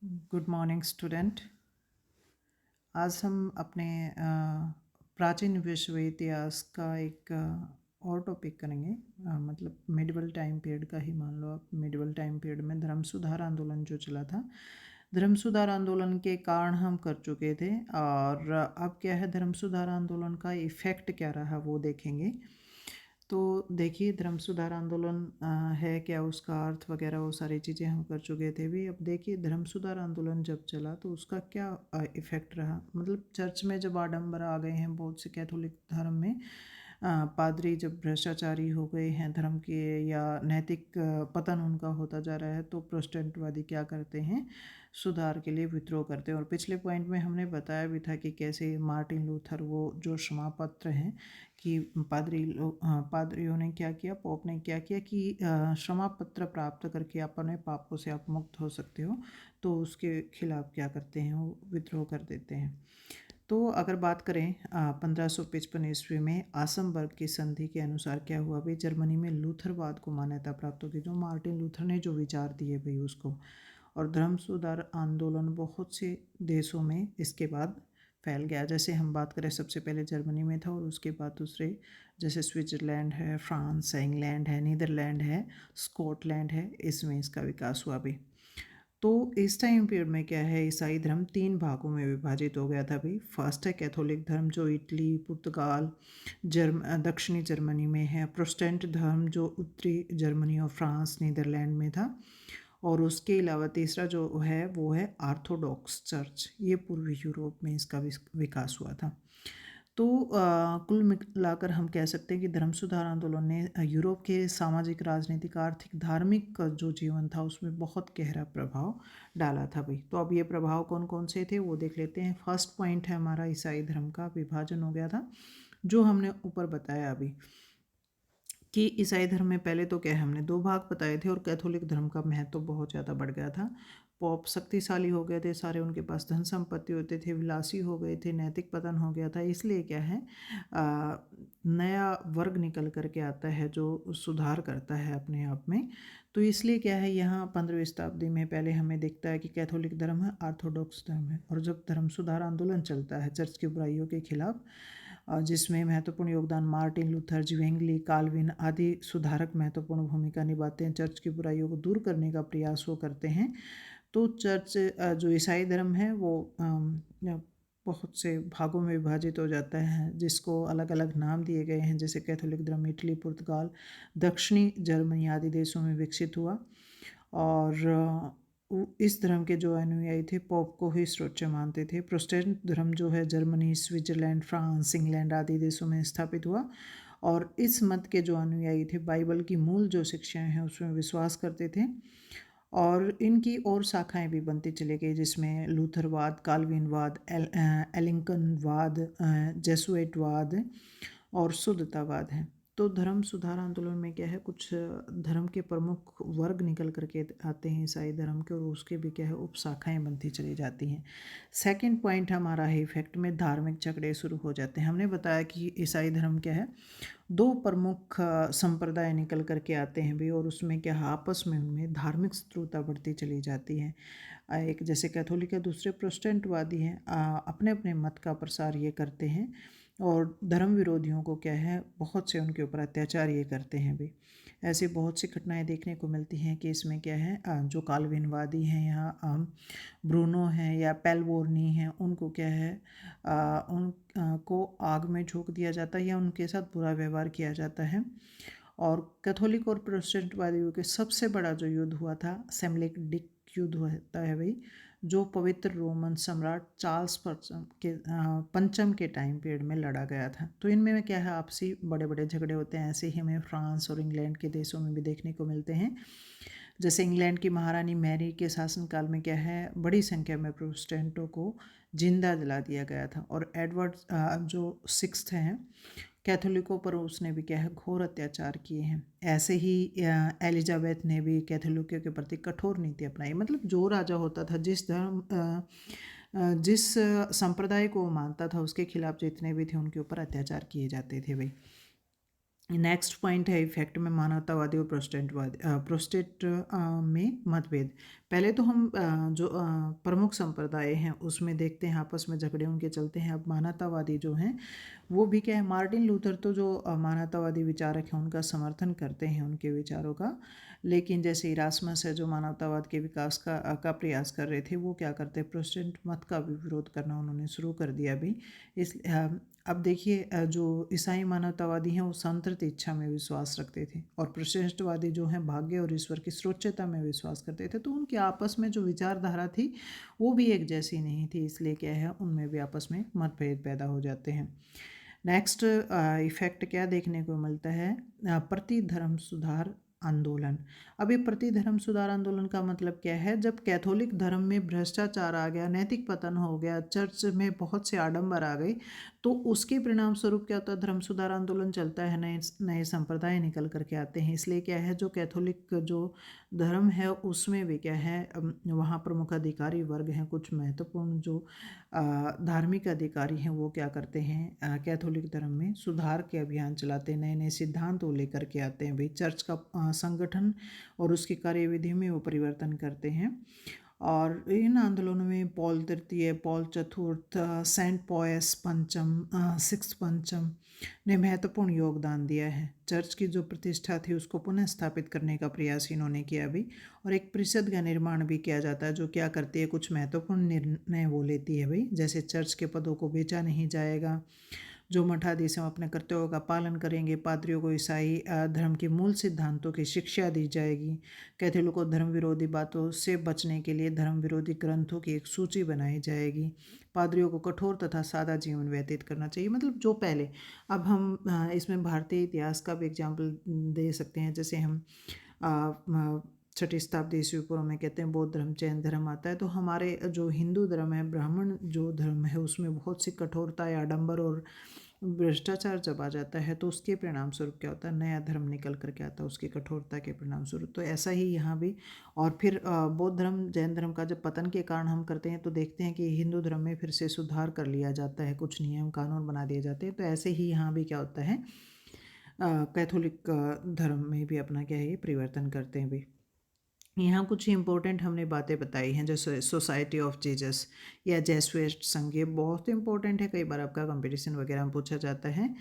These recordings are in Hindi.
Good morning student. आज हम अपने प्राचीन विश्व इतिहास का एक और टॉपिक करेंगे। मतलब मिडिवल टाइम पीरियड का ही मान लो आप। मिडिवल टाइम पीरियड में धर्म सुधार आंदोलन जो चला था, धर्म सुधार आंदोलन के कारण हम कर चुके थे, और अब क्या है, धर्म सुधार आंदोलन का इफ़ेक्ट क्या रहा वो देखेंगे। तो देखिए, धर्म सुधार आंदोलन है क्या, उसका अर्थ वगैरह वो सारी चीज़ें हम कर चुके थे भी। अब देखिए, धर्म सुधार आंदोलन जब चला तो उसका क्या इफ़ेक्ट रहा। मतलब चर्च में जब आडंबर आ गए हैं बहुत से कैथोलिक धर्म में, पादरी जब भ्रष्टाचारी हो गए हैं धर्म के, या नैतिक पतन उनका होता जा रहा है, तो प्रोटेस्टेंटवादी क्या करते हैं, सुधार के लिए विद्रोह करते हैं। और पिछले पॉइंट में हमने बताया भी था कि कैसे मार्टिन लूथर, वो जो क्षमा पत्र हैं कि पादरियों ने क्या किया, पोप ने क्या किया कि क्षमा पत्र प्राप्त करके अपने पापों से आप मुक्त हो सकते हो, तो उसके खिलाफ क्या करते हैं, वो विद्रोह कर देते हैं। तो अगर बात करें 1555 ईस्वी में आसमबर्ग की संधि के अनुसार क्या हुआ भाई, जर्मनी में लूथरवाद को मान्यता प्राप्त होगी, जो मार्टिन लूथर ने जो विचार दिए भाई उसको। और धर्म सुधार आंदोलन बहुत से देशों में इसके बाद फैल गया। जैसे हम बात करें, सबसे पहले जर्मनी में था, और उसके बाद दूसरे जैसे स्विट्ज़रलैंड है, फ्रांस है, इंग्लैंड है, नीदरलैंड है, स्कॉटलैंड है, इसमें इसका विकास हुआ भी। तो इस टाइम पीरियड में क्या है, ईसाई धर्म 3 भागों में विभाजित हो गया था भाई। फर्स्ट है कैथोलिक धर्म, जो इटली, पुर्तगाल, दक्षिणी जर्मनी में है। प्रोटेस्टेंट धर्म जो उत्तरी जर्मनी और फ्रांस, नीदरलैंड में था। और उसके अलावा तीसरा जो है वो है ऑर्थोडॉक्स चर्च, ये पूर्वी यूरोप में इसका विकास हुआ था। तो कुल मिलाकर हम कह सकते हैं कि धर्म सुधार आंदोलन ने यूरोप के सामाजिक, राजनीतिक, आर्थिक, धार्मिक जो जीवन था उसमें बहुत गहरा प्रभाव डाला था भाई। तो अब ये प्रभाव कौन कौन से थे वो देख लेते हैं। फर्स्ट पॉइंट है हमारा, ईसाई धर्म का विभाजन हो गया था, जो हमने ऊपर बताया अभी कि ईसाई धर्म में पहले तो क्या है, हमने 2 भाग बताए थे, और कैथोलिक धर्म का महत्व तो बहुत ज़्यादा बढ़ गया था। पॉप शक्तिशाली हो गए थे सारे, उनके पास धन संपत्ति होते थे, विलासी हो गए थे, नैतिक पतन हो गया था। इसलिए क्या है, नया वर्ग निकल करके आता है जो सुधार करता है अपने आप में। तो इसलिए क्या है, यहाँ 15वीं शताब्दी में पहले हमें दिखता है कि कैथोलिक धर्म है, ऑर्थोडॉक्स धर्म है। और जब धर्म सुधार आंदोलन चलता है चर्च की बुराइयों के खिलाफ, जिसमें महत्वपूर्ण योगदान मार्टिन लूथर, ज्वेंगली, काल्विन आदि सुधारक महत्वपूर्ण भूमिका निभाते हैं, चर्च की बुराइयों को दूर करने का प्रयास वो करते हैं। तो चर्च, जो ईसाई धर्म है वो बहुत से भागों में विभाजित हो जाता है, जिसको अलग अलग नाम दिए गए हैं। जैसे कैथोलिक धर्म इटली, पुर्तगाल, दक्षिणी जर्मनी आदि देशों में विकसित हुआ। और इस धर्म के जो अनुयायी थे पोप को ही सर्वोच्च मानते थे। प्रोटेस्टेंट धर्म जो है जर्मनी, स्विट्जरलैंड, फ्रांस, इंग्लैंड आदि देशों में स्थापित हुआ, और इस मत के जो अनुयायी थे बाइबल की मूल जो शिक्षाएं हैं उसमें विश्वास करते थे। और इनकी और शाखाएं भी बनती चली गई, जिसमें लूथरवाद, काल्विनवाद, एलिंकनवाद, जेसुएटवाद और शुद्धतावाद है। तो धर्म सुधार आंदोलन में क्या है, कुछ धर्म के प्रमुख वर्ग निकल करके आते हैं ईसाई धर्म के, और उसके भी क्या है उप शाखाएँ बनती चली जाती हैं। सेकंड पॉइंट हमारा है इफेक्ट में धार्मिक झगड़े शुरू हो जाते हैं। हमने बताया कि ईसाई धर्म क्या है, 2 प्रमुख संप्रदाय निकल करके आते हैं भी, और उसमें क्या है, आपस में उनमें धार्मिक शत्रुता बढ़ती चली जाती है। एक जैसे कैथोलिक है, दूसरे प्रोटेस्टेंटवादी हैं, अपने अपने मत का प्रसार ये करते हैं, और धर्म विरोधियों को क्या है, बहुत से उनके ऊपर अत्याचार ये करते हैं भी। ऐसी बहुत सी घटनाएं देखने को मिलती हैं कि इसमें क्या है, जो काल्विनवादी हैं या ब्रूनो हैं या पेलवोर्नी हैं, उनको क्या है, उन को आग में झोंक दिया जाता है या उनके साथ बुरा व्यवहार किया जाता है। और कैथोलिक और प्रोटेस्टेंटवादियों के सबसे बड़ा जो युद्ध हुआ था, सेमलेक डिक युद्ध होता है भाई, जो पवित्र रोमन सम्राट चार्ल्स पंचम के टाइम पीरियड में लड़ा गया था। तो इनमें क्या है, आपसी बड़े बड़े झगड़े होते हैं। ऐसे ही हमें फ्रांस और इंग्लैंड के देशों में भी देखने को मिलते हैं। जैसे इंग्लैंड की महारानी मैरी के शासनकाल में क्या है, बड़ी संख्या में प्रोटेस्टेंटों को जिंदा जला दिया गया था। और एडवर्ड जो सिक्स्थ हैं, कैथोलिकों पर उसने भी क्या है, घोर अत्याचार किए हैं। ऐसे ही एलिजाबेथ ने भी कैथोलिकों के प्रति कठोर नीति अपनाई। मतलब जो राजा होता था, जिस संप्रदाय को वो मानता था, उसके खिलाफ जितने भी थे उनके ऊपर अत्याचार किए जाते थे भाई। नेक्स्ट पॉइंट है इफेक्ट में मानवतावादी और प्रोस्टेट में मतभेद। पहले तो हम जो प्रमुख संप्रदाय हैं उसमें देखते हैं आपस में झगड़े उनके चलते हैं। अब मानवतावादी जो हैं वो भी क्या है, मार्टिन लूथर तो जो मानवतावादी विचारक हैं उनका समर्थन करते हैं उनके विचारों का, लेकिन जैसे इरास्मस है जो मानवतावाद के विकास का प्रयास कर रहे थे, वो क्या करते हैं, प्रोटेस्टेंट मत का भी विरोध करना उन्होंने शुरू कर दिया अभी। इस अब देखिए जो ईसाई मानवतावादी हैं वो संतृप्त इच्छा में विश्वास रखते थे, और प्रोटेस्टेंटवादी जो हैं भाग्य और ईश्वर की सर्वोच्चता में विश्वास करते थे। तो उनकी आपस में जो विचारधारा थी वो भी एक जैसी नहीं थी, इसलिए क्या है उनमें भी आपस में मतभेद पैदा हो जाते हैं। नेक्स्ट इफेक्ट क्या देखने को मिलता है, प्रति धर्म सुधार आंदोलन। अब ये प्रति धर्म सुधार आंदोलन का मतलब क्या है, जब कैथोलिक धर्म में भ्रष्टाचार आ गया, नैतिक पतन हो गया, चर्च में बहुत से आडंबर आ गए, तो उसके परिणाम स्वरूप क्या होता है, धर्म सुधार आंदोलन चलता है, नए नए संप्रदाय निकल करके आते हैं। इसलिए क्या है, जो कैथोलिक जो धर्म है उसमें भी क्या है, वहाँ प्रमुख अधिकारी वर्ग हैं, कुछ महत्वपूर्ण जो धार्मिक अधिकारी हैं वो क्या करते हैं, कैथोलिक धर्म में सुधार के अभियान चलाते हैं, नए नए सिद्धांत वो लेकर के आते हैं। भाई चर्च का संगठन और उसकी कार्यविधि में वो परिवर्तन करते हैं। और इन आंदोलनों में पॉल तृतीय, पॉल चतुर्थ, सेंट पॉयस पंचम, सिक्स पंचम ने महत्वपूर्ण योगदान दिया है। चर्च की जो प्रतिष्ठा थी उसको पुनः स्थापित करने का प्रयास इन्होंने किया भी, और एक परिषद का निर्माण भी किया जाता है जो क्या करती है, कुछ महत्वपूर्ण निर्णय वो लेती है भाई, जैसे चर्च के पदों को बेचा नहीं जाएगा, जो मठाधीश हम अपने कर्तव्यों का पालन करेंगे, पादरियों को ईसाई धर्म के मूल सिद्धांतों की शिक्षा दी जाएगी, कैथोलिकों को धर्म विरोधी बातों से बचने के लिए धर्म विरोधी ग्रंथों की एक सूची बनाई जाएगी, पादरियों को कठोर तथा सादा जीवन व्यतीत करना चाहिए। मतलब जो पहले, अब हम इसमें भारतीय इतिहास का भी एग्जाम्पल दे सकते हैं, जैसे हम छठी शताब्दी ईस्वी पूर्व में कहते हैं बौद्ध धर्म, जैन धर्म आता है, तो हमारे जो हिंदू धर्म है, ब्राह्मण जो धर्म है, उसमें बहुत सी कठोरता या आडंबर और भ्रष्टाचार जब आ जाता है तो उसके परिणाम स्वरूप क्या होता है, नया धर्म निकल करके आता है उसकी कठोरता के परिणाम स्वरूप। तो ऐसा ही यहाँ भी। और फिर बौद्ध धर्म, जैन धर्म का जब पतन के कारण हम करते हैं तो देखते हैं कि हिंदू धर्म में फिर से सुधार कर लिया जाता है, कुछ नियम कानून बना दिए जाते हैं। तो ऐसे ही यहाँ भी क्या होता है, कैथोलिक धर्म में भी अपना क्या है ये परिवर्तन करते हैं भी। यहाँ कुछ इंपॉर्टेंट हमने बातें बताई हैं, जैसे सोसाइटी ऑफ जीसस या जेसुइट संघ, ये बहुत इंपॉर्टेंट है, कई बार आपका कंपटीशन वगैरह में पूछा जाता है।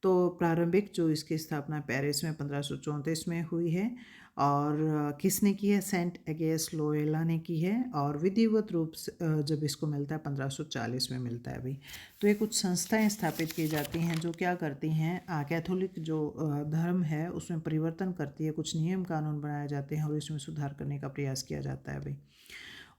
तो प्रारंभिक जो इसकी स्थापना पेरिस में 1534 में हुई है, और किसने की है, सेंट एगेस लोएला ने की है, और विधिवत रूप से जब इसको मिलता है 1540 में मिलता है अभी। तो ये कुछ संस्थाएं स्थापित की जाती हैं जो क्या करती हैं, कैथोलिक जो धर्म है उसमें परिवर्तन करती है, कुछ नियम कानून बनाए जाते हैं और इसमें सुधार करने का प्रयास किया जाता है अभी।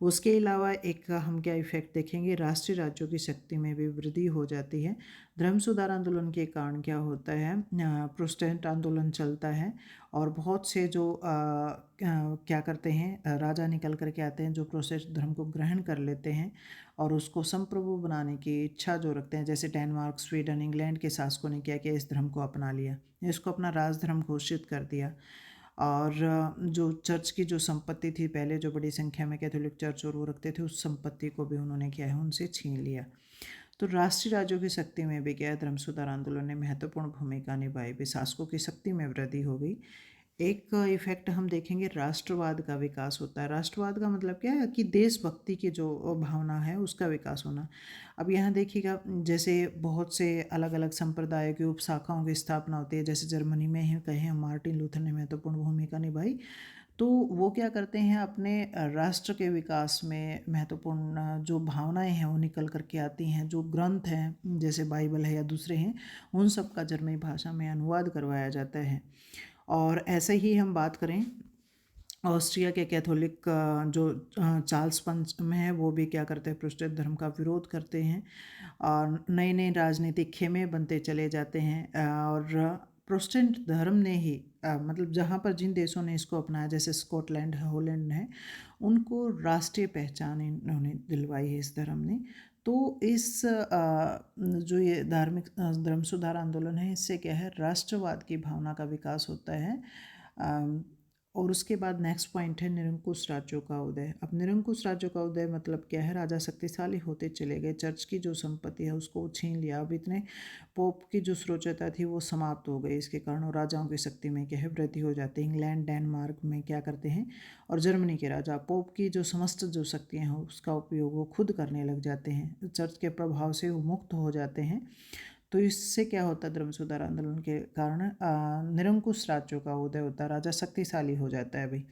उसके अलावा एक हम क्या इफेक्ट देखेंगे, राष्ट्रीय राज्यों की शक्ति में भी वृद्धि हो जाती है। धर्म सुधार आंदोलन के कारण क्या होता है, प्रोटेस्टेंट आंदोलन चलता है, और बहुत से जो क्या करते हैं, राजा निकल करके आते हैं जो प्रोटेस्टेंट धर्म को ग्रहण कर लेते हैं और उसको संप्रभु बनाने की इच्छा जो रखते हैं, जैसे डेनमार्क, स्वीडन, इंग्लैंड के शासकों ने क्या किया, इस धर्म को अपना लिया, इसको अपना राजधर्म घोषित कर दिया। और जो चर्च की जो संपत्ति थी पहले, जो बड़ी संख्या में कैथोलिक चर्च और वो रखते थे, उस संपत्ति को भी उन्होंने क्या है उनसे छीन लिया। तो राष्ट्रीय राज्यों की शक्ति में भी क्या है, धर्म सुधार आंदोलन ने महत्वपूर्ण भूमिका निभाई भी, शासकों की शक्ति में वृद्धि हो गई। एक इफेक्ट हम देखेंगे, राष्ट्रवाद का विकास होता है। राष्ट्रवाद का मतलब क्या है कि देशभक्ति की जो भावना है उसका विकास होना। अब यहाँ देखिएगा, जैसे बहुत से अलग अलग संप्रदायों की उपशाखाओं की स्थापना होती है, जैसे जर्मनी में ही कहें मार्टिन लूथर ने महत्वपूर्ण भूमिका निभाई। तो वो क्या करते हैं, अपने राष्ट्र के विकास में महत्वपूर्ण जो भावनाएं हैं वो निकल करके आती हैं, जो ग्रंथ हैं जैसे बाइबल है या दूसरे हैं, उन सब का जर्मनी भाषा में अनुवाद करवाया जाता है। और ऐसे ही हम बात करें, ऑस्ट्रिया के कैथोलिक जो चार्ल्स पंचम है वो भी क्या करते हैं, प्रोटेस्टेंट धर्म का विरोध करते हैं, और नए नए राजनीतिक खेमे बनते चले जाते हैं। और प्रोटेस्टेंट धर्म ने ही मतलब जहाँ पर जिन देशों ने इसको अपनाया, जैसे स्कॉटलैंड है, हॉलैंड है, उनको राष्ट्रीय पहचान इन्होंने दिलवाई है इस धर्म ने। तो इस जो ये धार्मिक धर्म सुधार आंदोलन है, इससे क्या है, राष्ट्रवाद की भावना का विकास होता है। और उसके बाद नेक्स्ट पॉइंट है निरंकुश राज्यों का उदय। अब निरंकुश राज्यों का उदय मतलब क्या है, राजा शक्तिशाली होते चले गए, चर्च की जो संपत्ति है उसको छीन लिया। अब इतने पोप की जो श्रोचता थी वो समाप्त हो गई, इसके कारण राजाओं की शक्ति में क्या है वृद्धि हो जाती है। इंग्लैंड, डेनमार्क में क्या करते हैं, और जर्मनी के राजा पोप की जो समस्त जो शक्तियाँ हैं उसका उपयोग वो खुद करने लग जाते हैं, चर्च के प्रभाव से वो मुक्त हो जाते हैं। तो इससे क्या होता है, धर्म सुधार आंदोलन के कारण निरंकुश राज्यों का उदय होता है, राजा शक्तिशाली हो जाता है भाई।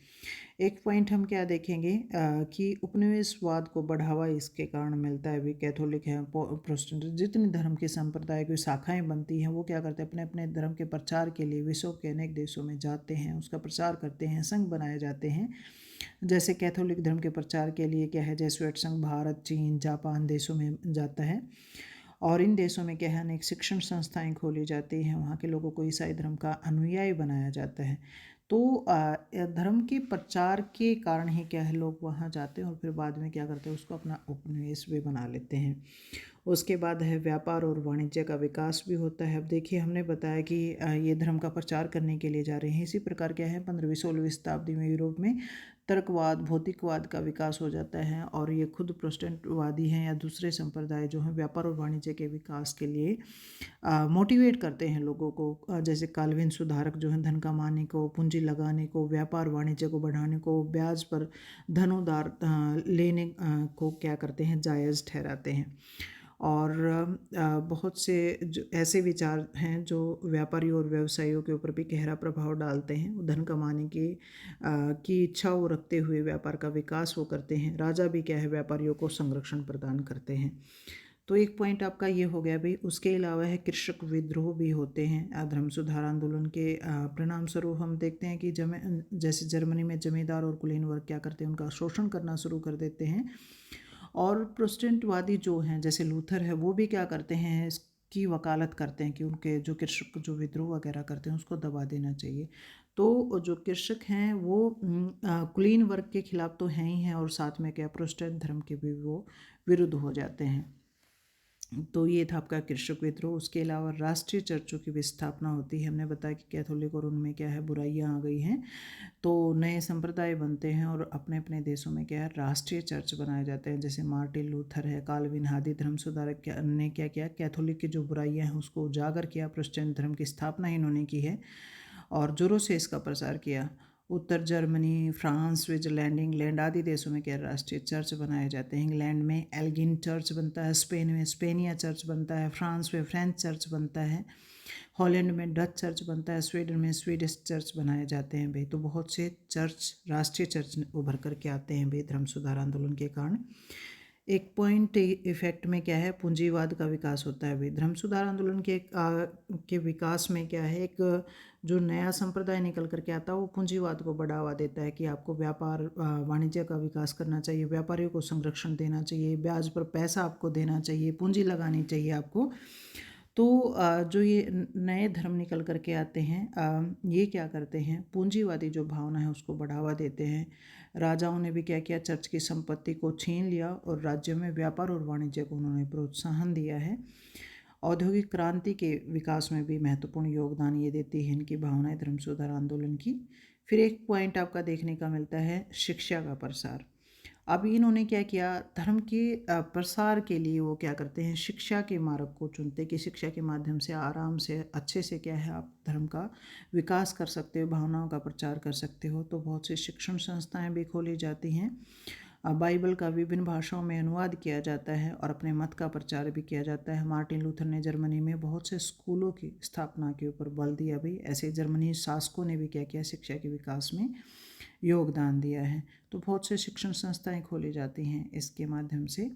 एक पॉइंट हम क्या देखेंगे कि उपनिवेशवाद को बढ़ावा इसके कारण मिलता है भी। कैथोलिक है, प्रोटेस्टेंट, जितनी धर्म की संप्रदाय की शाखाएं बनती हैं वो क्या करते हैं, अपने अपने धर्म के प्रचार के लिए विश्व के अनेक देशों में जाते हैं, उसका प्रचार करते हैं, संघ बनाए जाते हैं। जैसे कैथोलिक धर्म के प्रचार के लिए क्या है, जेसुइट संघ भारत, चीन, जापान देशों में जाता है। और इन देशों में क्या है, अनेक शिक्षण संस्थाएं खोली जाती हैं, वहाँ के लोगों को ईसाई धर्म का अनुयायी बनाया जाता है। तो धर्म के प्रचार के कारण ही क्या है, लोग वहाँ जाते हैं और फिर बाद में क्या करते हैं, उसको अपना उपनिवेश भी बना लेते हैं। उसके बाद है व्यापार और वाणिज्य का विकास भी होता है। अब देखिए हमने बताया कि ये धर्म का प्रचार करने के लिए जा रहे हैं। इसी प्रकार क्या है, 15वीं-16वीं शताब्दी में यूरोप में तर्कवाद, भौतिकवाद का विकास हो जाता है, और ये खुद प्रोटेस्टेंटवादी हैं या दूसरे संप्रदाय जो हैं व्यापार और वाणिज्य के विकास के लिए मोटिवेट करते हैं लोगों को। जैसे काल्विन सुधारक जो हैं धन कमाने को, पूंजी लगाने को, व्यापार वाणिज्य को बढ़ाने को, ब्याज पर धन उधार लेने को क्या करते हैं, जायज़ ठहराते हैं। और बहुत से जो ऐसे विचार हैं जो व्यापारियों और व्यवसायियों के ऊपर भी गहरा प्रभाव डालते हैं। वो धन कमाने की इच्छा वो रखते हुए व्यापार का विकास वो करते हैं। राजा भी क्या है, व्यापारियों को संरक्षण प्रदान करते हैं। तो एक पॉइंट आपका ये हो गया भाई। उसके अलावा है कृषक विद्रोह भी होते हैं। धर्म सुधार आंदोलन के परिणाम स्वरूप हम देखते हैं कि जैसे जर्मनी में जमींदार और कुलीन वर्ग क्या करते हैं, उनका शोषण करना शुरू कर देते हैं। और प्रोटेस्टेंटवादी जो हैं जैसे लूथर है, वो भी क्या करते हैं, इसकी वकालत करते हैं कि उनके जो कृषक जो विद्रोह वगैरह करते हैं उसको दबा देना चाहिए। तो जो कृषक हैं वो कुलीन वर्ग के खिलाफ तो हैं ही हैं, और साथ में क्या प्रोटेस्टेंट धर्म के भी वो विरुद्ध हो जाते हैं। तो ये था आपका कृषक विद्रोह। उसके अलावा राष्ट्रीय चर्चों की भी स्थापना होती है। हमने बताया कि कैथोलिक और उनमें क्या है, बुराइयां आ गई हैं, तो नए संप्रदाय बनते हैं और अपने अपने देशों में क्या है, राष्ट्रीय चर्च बनाए जाते हैं। जैसे मार्टिन लूथर है, काल्विन आदि धर्म सुधारक ने क्या किया, कैथोलिक की जो बुराइयां हैं उसको उजागर किया, प्रोटेस्टेंट धर्म की स्थापना इन्होंने की है और जोरों से इसका प्रसार किया। उत्तर जर्मनी, फ्रांस, स्विट्जरलैंड, इंग्लैंड आदि देशों में क्या राष्ट्रीय चर्च बनाए जाते हैं। इंग्लैंड में एल्गिन चर्च बनता है, स्पेन में स्पेनिया चर्च बनता है, फ्रांस में फ्रेंच चर्च बनता है, हॉलैंड में डच चर्च बनता है, स्वीडन में स्वीडिश चर्च बनाए जाते हैं भाई। तो बहुत से चर्च, राष्ट्रीय चर्च उभर करके आते हैं भाई धर्म सुधार आंदोलन के कारण। एक पॉइंट इफेक्ट में क्या है, पूंजीवाद का विकास होता है भाई। धर्म सुधार आंदोलन के विकास में क्या है, एक जो नया संप्रदाय निकल करके आता है वो पूंजीवाद को बढ़ावा देता है कि आपको व्यापार वाणिज्य का विकास करना चाहिए, व्यापारियों को संरक्षण देना चाहिए, ब्याज पर पैसा आपको देना चाहिए, पूंजी लगानी चाहिए आपको। तो जो ये नए धर्म निकल करके आते हैं, ये क्या करते हैं, पूंजीवादी जो भावना है उसको बढ़ावा देते हैं। राजाओं ने भी क्या किया, चर्च की संपत्ति को छीन लिया और राज्य में व्यापार और वाणिज्य को उन्होंने प्रोत्साहन दिया है। औद्योगिक क्रांति के विकास में भी महत्वपूर्ण योगदान ये देती है इनकी भावनाएं धर्म सुधार आंदोलन की। फिर एक पॉइंट आपका देखने का मिलता है, शिक्षा का प्रसार। अब इन्होंने क्या किया, धर्म के प्रसार के लिए वो क्या करते हैं, शिक्षा के मार्ग को चुनते कि शिक्षा के माध्यम से आराम से अच्छे से क्या है आप धर्म का विकास कर सकते हो, भावनाओं का प्रचार कर सकते हो। तो बहुत सी शिक्षण संस्थाएं भी खोली जाती हैं। बाइबल का विभिन्न भाषाओं में अनुवाद किया जाता है और अपने मत का प्रचार भी किया जाता है। मार्टिन लूथर ने जर्मनी में बहुत से स्कूलों की स्थापना के ऊपर बल दिया भाई। ऐसे जर्मनी शासकों ने भी क्या किया, शिक्षा के विकास में योगदान दिया है। तो बहुत से शिक्षण संस्थाएं खोली जाती हैं इसके माध्यम से।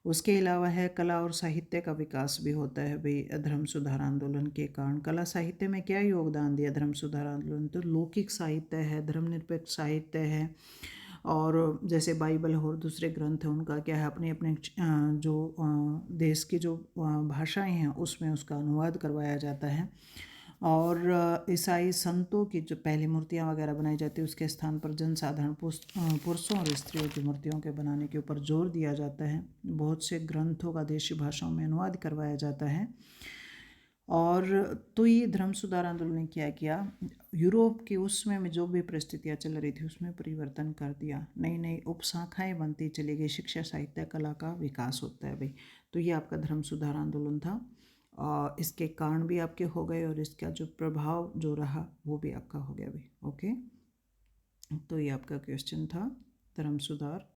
उसके अलावा है कला और साहित्य का विकास भी होता है भाई धर्म सुधार आंदोलन के कारण। कला साहित्य में क्या योगदान दिया धर्म सुधार आंदोलन, तो लौकिक साहित्य है, धर्मनिरपेक्ष साहित्य है, और जैसे बाइबल और दूसरे ग्रंथ हैं उनका क्या है, अपने अपने जो देश की जो भाषाएं हैं उसमें उसका अनुवाद करवाया जाता है। और ईसाई संतों की जो पहली मूर्तियां वगैरह बनाई जाती है उसके स्थान पर जनसाधारण पुरुषों और स्त्रियों की मूर्तियों के बनाने के ऊपर जोर दिया जाता है। बहुत से ग्रंथों का देशी भाषाओं में अनुवाद करवाया जाता है। और तो ये धर्म सुधार आंदोलन ने क्या किया, यूरोप के उस समय में जो भी परिस्थितियाँ चल रही थी उसमें परिवर्तन कर दिया, नई नई उपशाखाएं बनती चली गई, शिक्षा साहित्य कला का विकास होता है भाई। तो ये आपका धर्म सुधार आंदोलन था, और इसके कारण भी आपके हो गए और इसका जो प्रभाव जो रहा वो भी आपका हो गया भाई। ओके, तो ये आपका क्वेश्चन था धर्म सुधार